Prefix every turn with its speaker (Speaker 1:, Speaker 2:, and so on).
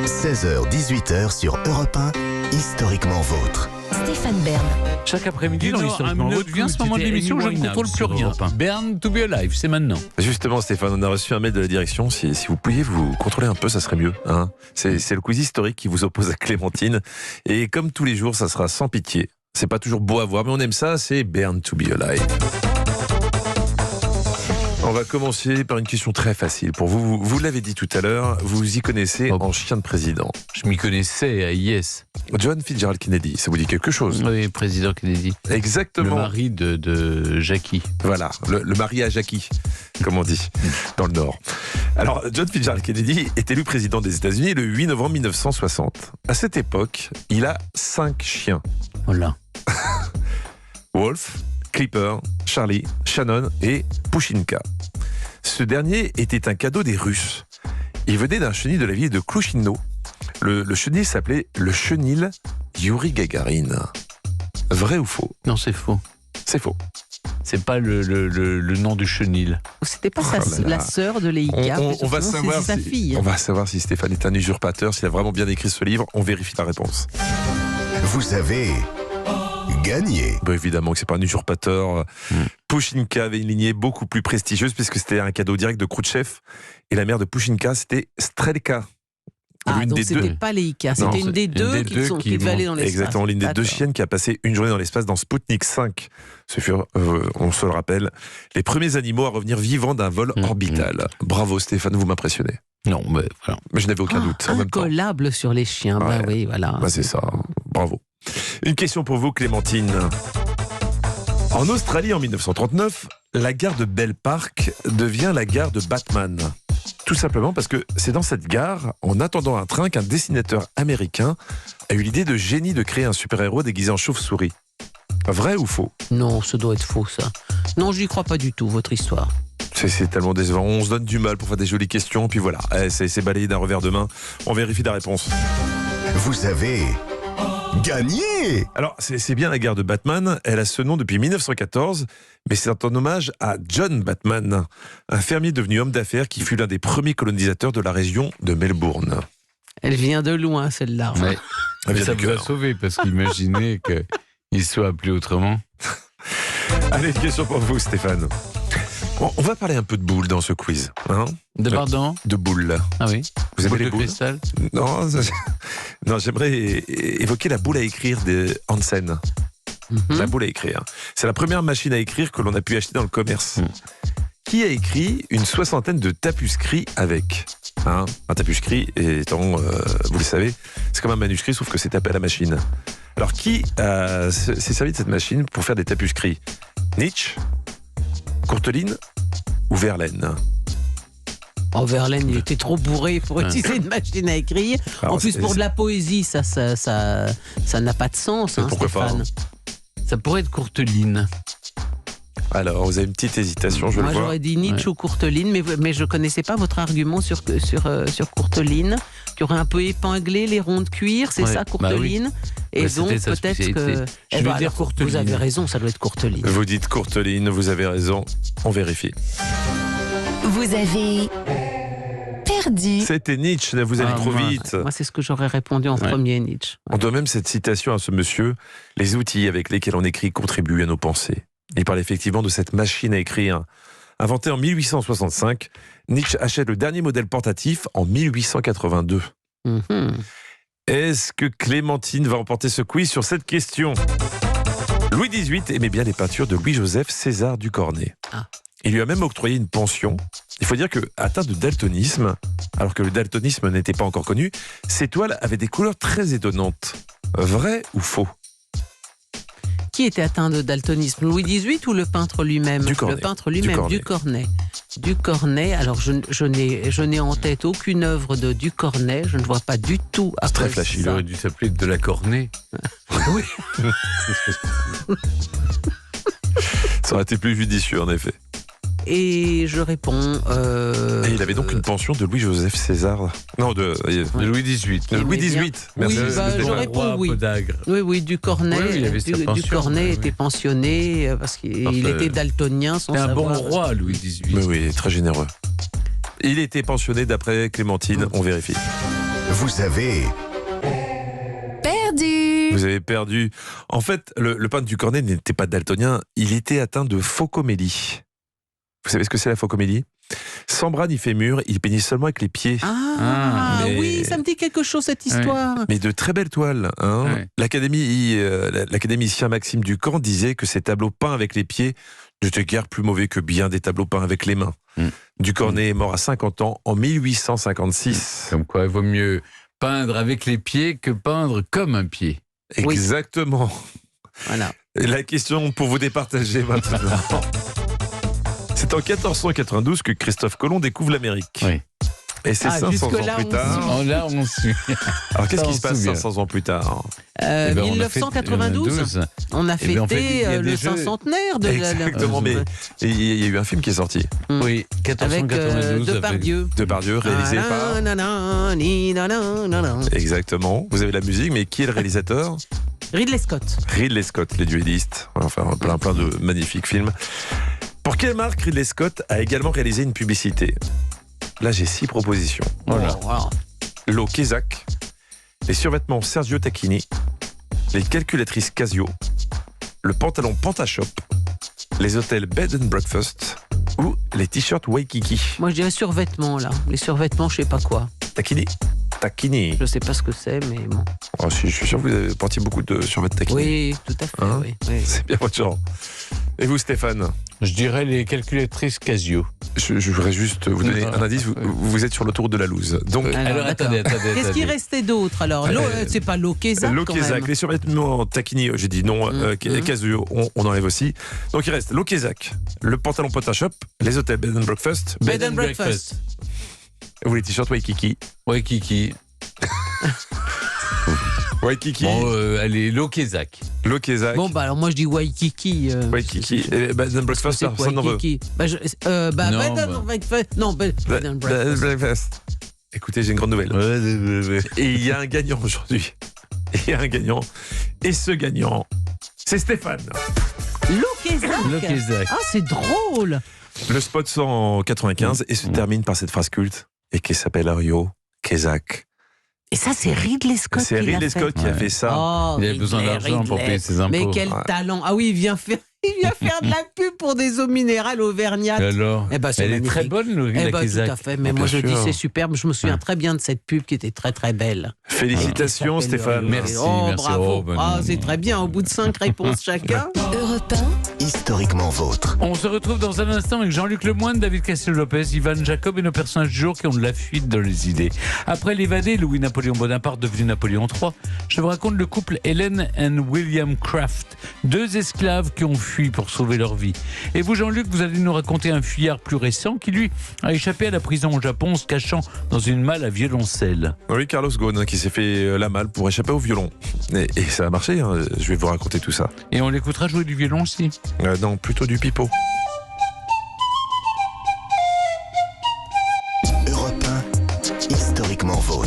Speaker 1: 16h-18h sur Europe 1, historiquement vôtre.
Speaker 2: Stéphane Bern.
Speaker 3: Chaque après-midi dans l'historiquement vôtre vient ce moment de l'émission où je ne contrôle plus rien. Bern to be alive, c'est maintenant.
Speaker 4: Justement Stéphane, on a reçu un mail de la direction. Si vous pouviez vous contrôler un peu, ça serait mieux. Hein, c'est le quiz historique qui vous oppose à Clémentine. Et comme tous les jours, ça sera sans pitié. C'est pas toujours beau à voir, mais on aime ça, c'est Bern to be alive. On va commencer par une question très facile. Pour vous, vous l'avez dit tout à l'heure, vous vous y connaissez en chien de président.
Speaker 3: Je m'y connaissais à Yes.
Speaker 4: John Fitzgerald Kennedy, ça vous dit quelque chose?
Speaker 3: Oui, président Kennedy.
Speaker 4: Exactement.
Speaker 3: Le mari de Jackie.
Speaker 4: Voilà, le mari à Jackie, comme on dit, dans le Nord. Alors, John Fitzgerald Kennedy est élu président des États-Unis le 8 novembre 1960. À cette époque, il a 5 chiens.
Speaker 3: Voilà.
Speaker 4: Wolf, Clipper, Charlie, Shannon et Pushinka. Ce dernier était un cadeau des Russes. Il venait d'un chenil de la ville de Klushino. Le chenil s'appelait le chenil Yuri Gagarin. Vrai ou faux?
Speaker 3: Non, c'est faux.
Speaker 4: C'est faux.
Speaker 3: C'est pas le nom du chenil.
Speaker 5: C'était pas la sœur de Leïka.
Speaker 4: On va savoir
Speaker 5: sa fille.
Speaker 4: On va savoir si Stéphane est un usurpateur, s'il a vraiment bien écrit ce livre. On vérifie la réponse.
Speaker 1: Vous avez gagné.
Speaker 4: Bah évidemment que c'est pas un usurpateur. Pushinka avait une lignée beaucoup plus prestigieuse puisque c'était un cadeau direct de Khrouchtchev. Et la mère de Pushinka, c'était Strelka.
Speaker 5: Donc c'était pas Leïka, c'était une des deux qui devait aller dans l'espace.
Speaker 4: Exactement, l'une des deux chiennes qui a passé une journée dans l'espace dans Sputnik 5. Ce furent, on se le rappelle, les premiers animaux à revenir vivants d'un vol orbital. Bravo Stéphane, vous m'impressionnez.
Speaker 3: Non, mais voilà.
Speaker 4: Mais je n'avais aucun doute.
Speaker 5: Incollable sur les chiens,
Speaker 4: ouais.
Speaker 5: Oui, voilà.
Speaker 4: Bah c'est ça, bravo. Une question pour vous Clémentine. En Australie en 1939, la gare de Bell Park devient la gare de Batman. Tout simplement parce que c'est dans cette gare, en attendant un train, qu'un dessinateur américain a eu l'idée de génie de créer un super-héros déguisé en chauve-souris. Vrai ou faux?
Speaker 5: Non, ça doit être faux, ça. Non, je n'y crois pas du tout, votre histoire.
Speaker 4: C'est tellement décevant. On se donne du mal pour faire des jolies questions, puis voilà, c'est balayé d'un revers de main. On vérifie la réponse.
Speaker 1: Vous avez gagné.
Speaker 4: Alors, c'est bien la gare de Batman. Elle a ce nom depuis 1914, mais c'est en hommage à John Batman, un fermier devenu homme d'affaires qui fut l'un des premiers colonisateurs de la région de Melbourne.
Speaker 5: Elle vient de loin, celle-là.
Speaker 3: Ouais. Mais ça vous a sauvé, parce qu'imaginez qu'il soit appelé autrement.
Speaker 4: Allez, une question pour vous, Stéphane. On va parler un peu de boules dans ce quiz. Hein,
Speaker 3: pardon?
Speaker 4: De boules.
Speaker 3: Ah oui.
Speaker 4: Vous aimez les
Speaker 3: de
Speaker 4: boules?
Speaker 3: Cristal?
Speaker 4: Non, j'aimerais évoquer la boule à écrire de Hansen. La boule à écrire. C'est la première machine à écrire que l'on a pu acheter dans le commerce. Qui a écrit une 60aine de tapuscrits avec? Un tapuscrit étant, vous le savez, c'est comme un manuscrit, sauf que c'est tapé à la machine. Alors, qui s'est servi de cette machine pour faire des tapuscrits? Nietzsche, Courteline ou Verlaine?
Speaker 5: Verlaine, il était trop bourré pour utiliser une machine à écrire. En plus, pour de la poésie, ça n'a pas de sens.
Speaker 4: Pourquoi
Speaker 5: Stéphane.
Speaker 4: pas?
Speaker 3: Ça pourrait être Courteline.
Speaker 4: Alors, vous avez une petite hésitation, je le vois.
Speaker 5: Moi, j'aurais dit Nietzsche ou Courteline, mais je ne connaissais pas votre argument sur Courteline, qui aurait un peu épinglé les ronds de cuir, c'est ça, Courteline? Et donc, peut-être que...
Speaker 3: Je vais dire Courteline.
Speaker 5: Vous avez raison, ça doit être Courteline.
Speaker 4: Vous dites Courteline, vous avez raison. On vérifie.
Speaker 2: Vous avez perdu.
Speaker 4: C'était Nietzsche, vous allez trop vite.
Speaker 5: Moi, c'est ce que j'aurais répondu en premier, Nietzsche.
Speaker 4: On doit même cette citation à ce monsieur. Les outils avec lesquels on écrit contribuent à nos pensées. Il parle effectivement de cette machine à écrire. Inventée en 1865, Nietzsche achète le dernier modèle portatif en 1882. Est-ce que Clémentine va remporter ce quiz sur cette question? Louis XVIII aimait bien les peintures de Louis-Joseph César Ducornet. Il lui a même octroyé une pension. Il faut dire que, atteint de daltonisme, alors que le daltonisme n'était pas encore connu, ses toiles avaient des couleurs très étonnantes. Vrai ou faux?
Speaker 5: Qui était atteint de daltonisme? Louis XVIII ou le peintre lui-même?
Speaker 4: Ducornet.
Speaker 5: Le peintre lui-même, Ducornet. Alors, je n'ai en tête aucune œuvre de Ducornet. Je ne vois pas du tout à quoi
Speaker 4: très flashy.
Speaker 3: Il aurait dû s'appeler de la Cornée.
Speaker 5: Oui.
Speaker 4: Ça aurait été plus judicieux, en effet.
Speaker 5: Et je réponds...
Speaker 4: Et il avait donc une pension de Louis-Joseph César. Non, de
Speaker 3: Louis XVIII.
Speaker 4: Louis XVIII.
Speaker 5: Merci.
Speaker 3: Oui,
Speaker 5: je réponds oui. Oui, Ducornet. Ducornet était pensionné parce qu'il était daltonien sans
Speaker 3: savoir.
Speaker 5: C'est
Speaker 3: un bon roi, Louis XVIII.
Speaker 4: Mais oui, très généreux. Il était pensionné d'après Clémentine, on vérifie.
Speaker 1: Vous avez
Speaker 2: Perdu.
Speaker 4: Vous avez perdu. En fait, le peintre du Cornet n'était pas daltonien, il était atteint de phocomélie. Vous savez ce que c'est la phocomélie? Sans bras ni fémur, il peignait seulement avec les pieds. Mais-
Speaker 5: Oui, ça me dit quelque chose cette histoire.
Speaker 4: Mais de très belles toiles.
Speaker 3: Ouais.
Speaker 4: L'académicien Maxime Ducamp disait que ces tableaux peints avec les pieds n'étaient guère plus mauvais que bien des tableaux peints avec les mains. Ducornet est mort à 50 ans en 1856.
Speaker 3: Comme quoi, il vaut mieux peindre avec les pieds que peindre comme un pied.
Speaker 4: Exactement.
Speaker 5: Voilà.
Speaker 4: Et la question pour vous départager maintenant. C'est en 1492 que Christophe Colomb découvre l'Amérique.
Speaker 3: Oui.
Speaker 4: Et c'est 500 ans
Speaker 5: jusque-là,
Speaker 4: plus
Speaker 5: on
Speaker 4: tard.
Speaker 3: Là, on suit.
Speaker 4: Alors qu'est-ce
Speaker 3: Ça,
Speaker 4: qui
Speaker 3: on
Speaker 4: se passe
Speaker 3: se souvient.
Speaker 4: 500 ans plus tard?
Speaker 3: Eh ben, on a fait
Speaker 5: 1992. On a
Speaker 3: Eh ben, en fait, il y
Speaker 5: fêté
Speaker 3: a des
Speaker 5: le
Speaker 3: jeux.
Speaker 5: cinquantenaire de
Speaker 4: Exactement, mais il y a eu un film qui est sorti.
Speaker 3: Oui,
Speaker 5: avec
Speaker 3: 1492.
Speaker 5: Depardieu.
Speaker 4: Depardieu, réalisé par... Exactement. Vous avez la musique, mais qui est le réalisateur?
Speaker 5: Ridley Scott.
Speaker 4: Ridley Scott, les duellistes. Enfin, plein de magnifiques films. Pour quelle marque Ridley Scott a également réalisé une publicité? Là, j'ai 6 propositions.
Speaker 3: Voilà.
Speaker 4: L'eau Kézak, les survêtements Sergio Tacchini, les calculatrices Casio, le pantalon Pantashop, les hôtels Bed and Breakfast ou les t-shirts Waikiki.
Speaker 5: Moi, je dirais survêtements, là. Les survêtements, je sais pas quoi.
Speaker 4: Tacchini.
Speaker 5: Je sais pas ce que c'est, mais bon.
Speaker 4: Oh, je suis sûr que vous avez porté beaucoup de survêtements Tacchini.
Speaker 5: Oui, tout à fait.
Speaker 4: Hein
Speaker 5: oui.
Speaker 4: C'est bien votre genre. Et vous, Stéphane?
Speaker 3: Je dirais les calculatrices Casio.
Speaker 4: Je voudrais juste vous donner un indice. Vous êtes sur l'autoroute de la Louse. Donc,
Speaker 3: Alors,
Speaker 5: d'accord.
Speaker 3: attendez.
Speaker 5: Qu'est-ce qui restait d'autre alors? C'est pas l'eau Kézak,
Speaker 4: l'eau
Speaker 5: quand
Speaker 4: Kézak,
Speaker 5: même.
Speaker 4: les survêtements Tacchini, j'ai dit non, Casio, on enlève aussi. Donc il reste l'eau Kézak, le pantalon Pantashop, les hôtels Bed and Breakfast,
Speaker 5: Bed and Breakfast.
Speaker 4: ou les t-shirts Waikiki.
Speaker 3: Waikiki.
Speaker 4: Waikiki,
Speaker 3: Bon, allez, Lokezak.
Speaker 4: l'eau Kézak,
Speaker 5: Bon, bah alors moi je dis Waikiki.
Speaker 4: Waikiki, et Bed and Breakfast,
Speaker 5: C'est quoi,
Speaker 4: personne n'en veut.
Speaker 5: Waikiki? Non, Bed and Breakfast. Non, Bed and Breakfast.
Speaker 4: Breakfast. Écoutez, j'ai une grande nouvelle. Et il y a un gagnant aujourd'hui. Il y a un gagnant. Et ce gagnant, c'est Stéphane.
Speaker 3: Lokezak.
Speaker 5: Ah, c'est drôle.
Speaker 4: Le spot sort en 95 et se termine par cette phrase culte et qui s'appelle Rio Kézak.
Speaker 5: Et ça, c'est Ridley Scott.
Speaker 4: C'est
Speaker 5: qui l'a
Speaker 4: Ridley
Speaker 5: fait.
Speaker 4: Scott qui a fait ça.
Speaker 5: Oh,
Speaker 3: Il avait besoin
Speaker 5: Ridley,
Speaker 3: d'argent pour payer ses impôts.
Speaker 5: Mais quel
Speaker 4: Ouais.
Speaker 5: talent. Ah oui, il vient faire de la pub pour des eaux minérales auvergnates.
Speaker 3: Et alors,
Speaker 5: Eh ben, c'est
Speaker 3: elle est
Speaker 5: magnifique.
Speaker 3: très bonne,
Speaker 5: Eh
Speaker 3: la
Speaker 5: ben, tout
Speaker 3: Kézak.
Speaker 5: à fait. Mais
Speaker 4: Bien
Speaker 5: moi, je
Speaker 4: sûr.
Speaker 5: dis c'est superbe. Je me souviens très bien de cette pub qui était très très belle.
Speaker 4: Félicitations
Speaker 5: Qui s'appelle
Speaker 4: Stéphane.
Speaker 3: Merci.
Speaker 5: Oh, bravo.
Speaker 3: Oh, ben
Speaker 5: Ah,
Speaker 3: non.
Speaker 5: c'est très bien. Au bout de 5 réponses chacun.
Speaker 2: Europe
Speaker 1: Historiquement vôtre.
Speaker 3: On se retrouve dans un instant avec Jean-Luc Lemoyne, David Castel-Lopez, Ivan Jacob et nos personnages du jour qui ont de la fuite dans les idées. Après l'évadé Louis-Napoléon Bonaparte devenu Napoléon III, je vous raconte le couple Helen et William Craft, 2 esclaves qui ont fui pour sauver leur vie. Et vous, Jean-Luc, vous allez nous raconter un fuyard plus récent qui, lui, a échappé à la prison au Japon en se cachant dans une malle à violoncelle.
Speaker 4: Oui, Carlos Ghosn qui s'est fait la malle pour échapper au violon. Et ça a marché, hein. Je vais vous raconter tout ça.
Speaker 3: Et on l'écoutera jouer du violon aussi.
Speaker 4: Non, plutôt du pipeau.
Speaker 1: Europe 1, historiquement vôtre.